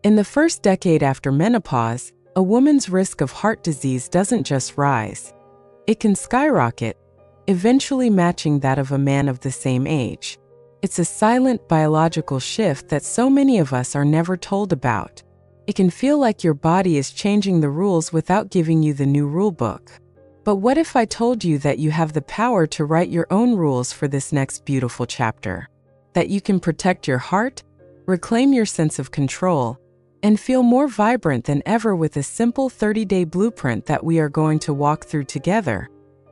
In the first decade after menopause, a woman's risk of heart disease doesn't just rise. It can skyrocket, eventually matching that of a man of the same age. It's a silent biological shift that so many of us are never told about. It can feel like your body is changing the rules without giving you the new rulebook. But what if I told you that you have the power to write your own rules for this next beautiful chapter? That you can protect your heart, reclaim your sense of control, and feel more vibrant than ever with a simple 30-day blueprint that we are going to walk through together,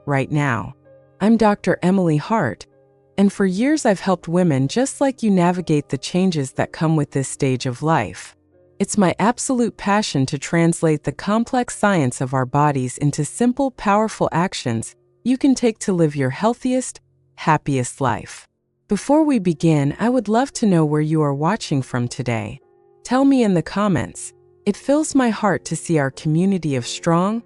right now. I'm Dr. Emily Hart, and for years I've helped women just like you navigate the changes that come with this stage of life. It's my absolute passion to translate the complex science of our bodies into simple, powerful actions you can take to live your healthiest, happiest life. Before we begin, I would love to know where you are watching from today. Tell me in the comments. It fills my heart to see our community of strong,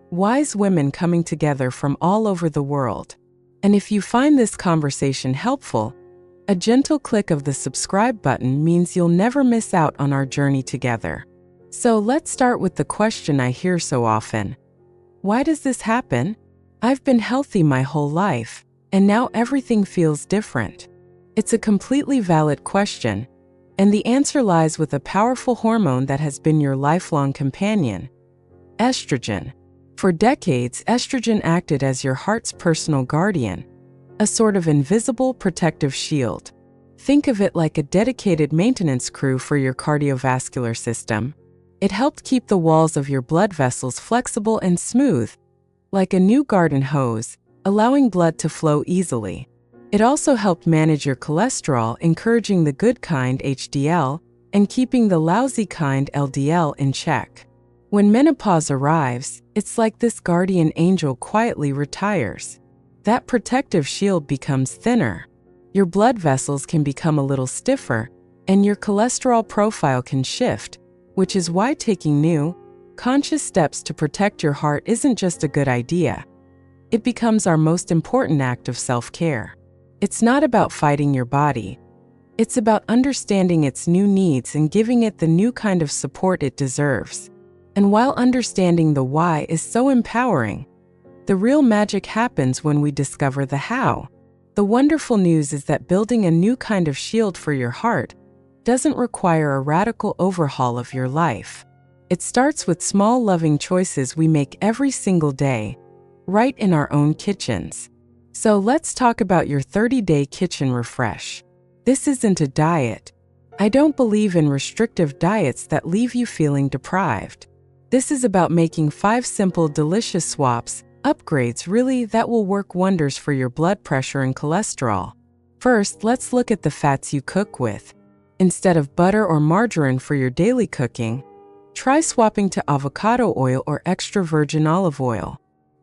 wise women coming together from all over the world. And if you find this conversation helpful, a gentle click of the subscribe button means you'll never miss out on our journey together. So let's start with the question I hear so often. Why does this happen? I've been healthy my whole life, and now everything feels different. It's a completely valid question, and the answer lies with a powerful hormone that has been your lifelong companion: estrogen. For decades, estrogen acted as your heart's personal guardian, a sort of invisible protective shield. Think of it like a dedicated maintenance crew for your cardiovascular system. It helped keep the walls of your blood vessels flexible and smooth, like a new garden hose, allowing blood to flow easily. It also helped manage your cholesterol, encouraging the good kind HDL and keeping the lousy kind LDL in check. When menopause arrives, it's like this guardian angel quietly retires. That protective shield becomes thinner. Your blood vessels can become a little stiffer, and your cholesterol profile can shift, which is why taking new, conscious steps to protect your heart isn't just a good idea. It becomes our most important act of self-care. It's not about fighting your body. It's about understanding its new needs and giving it the new kind of support it deserves. And while understanding the why is so empowering, the real magic happens when we discover the how. The wonderful news is that building a new kind of shield for your heart doesn't require a radical overhaul of your life. It starts with small, loving choices we make every single day, right in our own kitchens. So let's talk about your 30-day kitchen refresh. This isn't a diet. I don't believe in restrictive diets that leave you feeling deprived. This is about making 5 simple, delicious swaps, upgrades really, that will work wonders for your blood pressure and cholesterol. First, let's look at the fats you cook with. Instead of butter or margarine for your daily cooking, try swapping to avocado oil or extra virgin olive oil.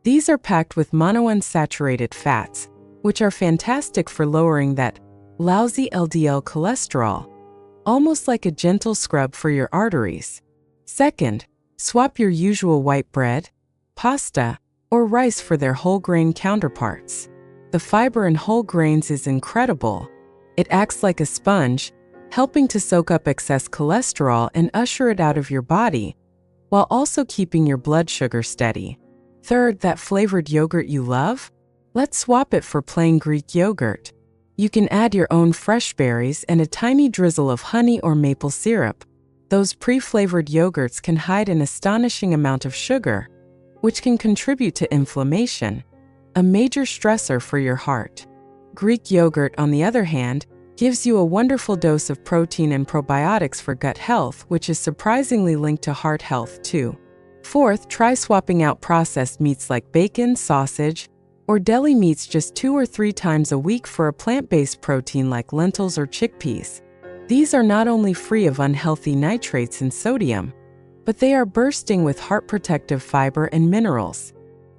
These are packed with monounsaturated fats, which are fantastic for lowering that lousy LDL cholesterol, almost like a gentle scrub for your arteries. Second, swap your usual white bread, pasta, or rice for their whole grain counterparts. The fiber in whole grains is incredible. It acts like a sponge, helping to soak up excess cholesterol and usher it out of your body, while also keeping your blood sugar steady. Third, that flavored yogurt you love? Let's swap it for plain Greek yogurt. You can add your own fresh berries and a tiny drizzle of honey or maple syrup. Those pre-flavored yogurts can hide an astonishing amount of sugar, which can contribute to inflammation, a major stressor for your heart. Greek yogurt, on the other hand, gives you a wonderful dose of protein and probiotics for gut health, which is surprisingly linked to heart health too. Fourth, try swapping out processed meats like bacon, sausage, or deli meats just 2 or 3 times a week for a plant-based protein like lentils or chickpeas. These are not only free of unhealthy nitrates and sodium, but they are bursting with heart-protective fiber and minerals.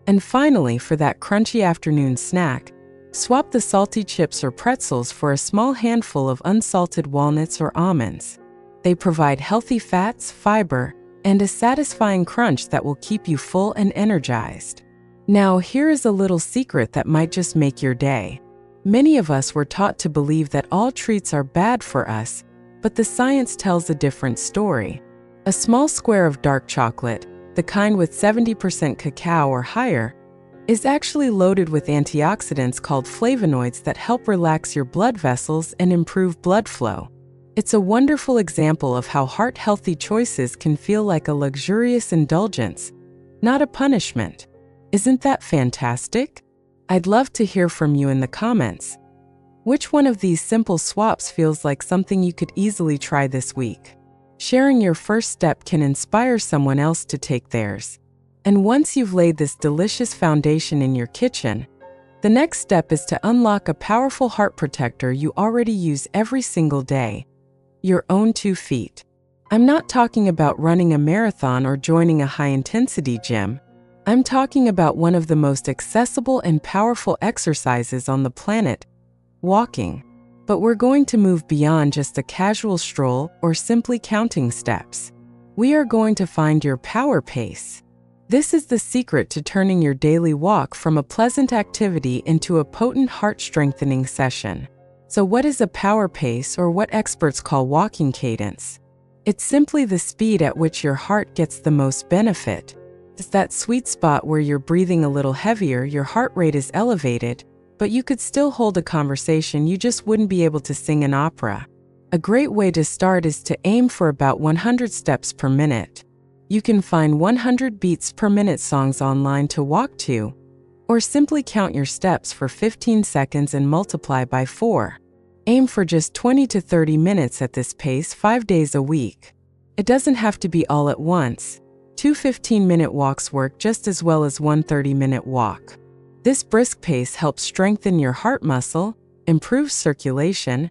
And finally, for that crunchy afternoon snack, swap the salty chips or pretzels for a small handful of unsalted walnuts or almonds. They provide healthy fats, fiber, and a satisfying crunch that will keep you full and energized. Now, here is a little secret that might just make your day. Many of us were taught to believe that all treats are bad for us, but the science tells a different story. A small square of dark chocolate, the kind with 70% cacao or higher, is actually loaded with antioxidants called flavonoids that help relax your blood vessels and improve blood flow. It's a wonderful example of how heart-healthy choices can feel like a luxurious indulgence, not a punishment. Isn't that fantastic? I'd love to hear from you in the comments. Which one of these simple swaps feels like something you could easily try this week? Sharing your first step can inspire someone else to take theirs. And once you've laid this delicious foundation in your kitchen, the next step is to unlock a powerful heart protector you already use every single day: your own 2 feet. I'm not talking about running a marathon or joining a high-intensity gym. I'm talking about one of the most accessible and powerful exercises on the planet: walking. But we're going to move beyond just a casual stroll or simply counting steps. We are going to find your power pace. This is the secret to turning your daily walk from a pleasant activity into a potent heart-strengthening session. So what is a power pace, or what experts call walking cadence? It's simply the speed at which your heart gets the most benefit. It's that sweet spot where you're breathing a little heavier, your heart rate is elevated, but you could still hold a conversation, you just wouldn't be able to sing an opera. A great way to start is to aim for about 100 steps per minute. You can find 100 beats per minute songs online to walk to, or simply count your steps for 15 seconds and multiply by 4. Aim for just 20 to 30 minutes at this pace 5 days a week. It doesn't have to be all at once. 2 15-minute walks work just as well as 1 30-minute walk. This brisk pace helps strengthen your heart muscle, improves circulation,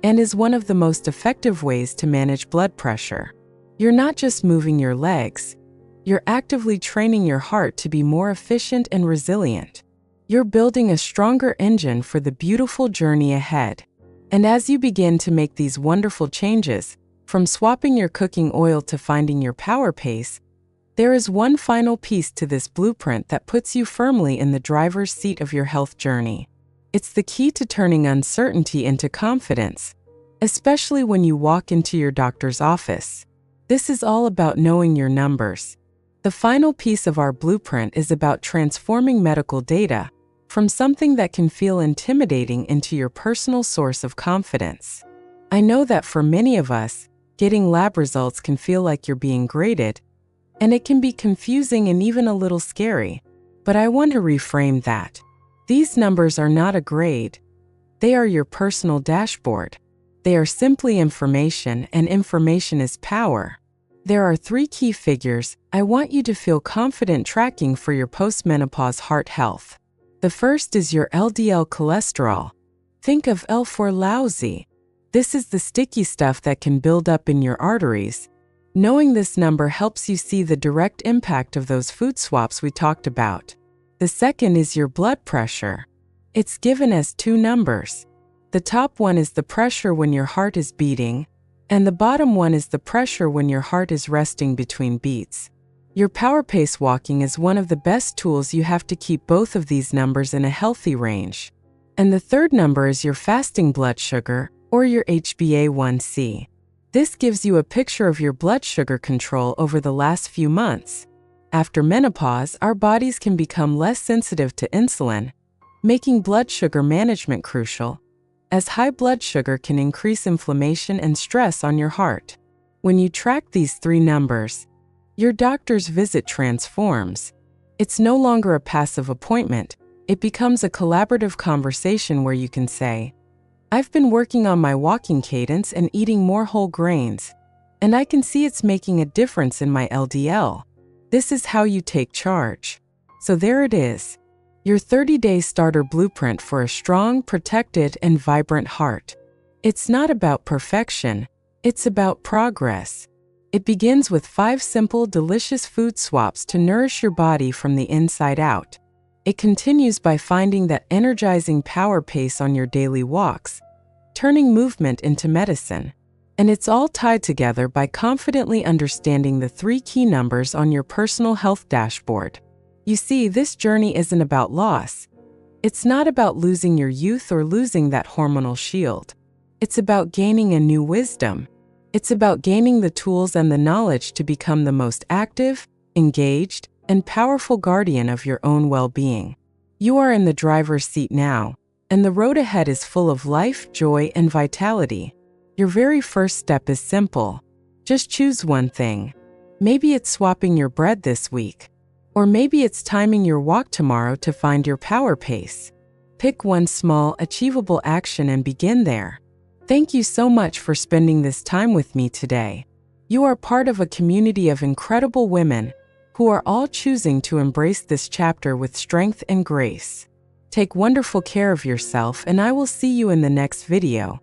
and is one of the most effective ways to manage blood pressure. You're not just moving your legs, you're actively training your heart to be more efficient and resilient. You're building a stronger engine for the beautiful journey ahead. And as you begin to make these wonderful changes, from swapping your cooking oil to finding your power pace, there is one final piece to this blueprint that puts you firmly in the driver's seat of your health journey. It's the key to turning uncertainty into confidence, especially when you walk into your doctor's office. This is all about knowing your numbers. The final piece of our blueprint is about transforming medical data from something that can feel intimidating into your personal source of confidence. I know that for many of us, getting lab results can feel like you're being graded, and it can be confusing and even a little scary. But I want to reframe that. These numbers are not a grade. They are your personal dashboard. They are simply information, and information is power. There are 3 key figures I want you to feel confident tracking for your post-menopause heart health. The first is your LDL cholesterol. Think of L for lousy. This is the sticky stuff that can build up in your arteries. Knowing this number helps you see the direct impact of those food swaps we talked about. The second is your blood pressure. It's given as 2 numbers. The top one is the pressure when your heart is beating, and the bottom one is the pressure when your heart is resting between beats. Your power pace walking is one of the best tools you have to keep both of these numbers in a healthy range. And the third number is your fasting blood sugar, or your HbA1c. This gives you a picture of your blood sugar control over the last few months. After menopause, our bodies can become less sensitive to insulin, making blood sugar management crucial, as high blood sugar can increase inflammation and stress on your heart. When you track these 3 numbers, your doctor's visit transforms. It's no longer a passive appointment. It becomes a collaborative conversation where you can say, "I've been working on my walking cadence and eating more whole grains, and I can see it's making a difference in my LDL." This is how you take charge. So there it is, your 30-day starter blueprint for a strong, protected, and vibrant heart. It's not about perfection, it's about progress. It begins with 5 simple, delicious food swaps to nourish your body from the inside out. It continues by finding that energizing power pace on your daily walks, turning movement into medicine. And it's all tied together by confidently understanding the 3 key numbers on your personal health dashboard. You see, this journey isn't about loss. It's not about losing your youth or losing that hormonal shield. It's about gaining a new wisdom. It's about gaining the tools and the knowledge to become the most active, engaged, and powerful guardian of your own well-being. You are in the driver's seat now, and the road ahead is full of life, joy, and vitality. Your very first step is simple. Just choose one thing. Maybe it's swapping your bread this week. Or maybe it's timing your walk tomorrow to find your power pace. Pick one small, achievable action and begin there. Thank you so much for spending this time with me today. You are part of a community of incredible women who are all choosing to embrace this chapter with strength and grace. Take wonderful care of yourself, and I will see you in the next video.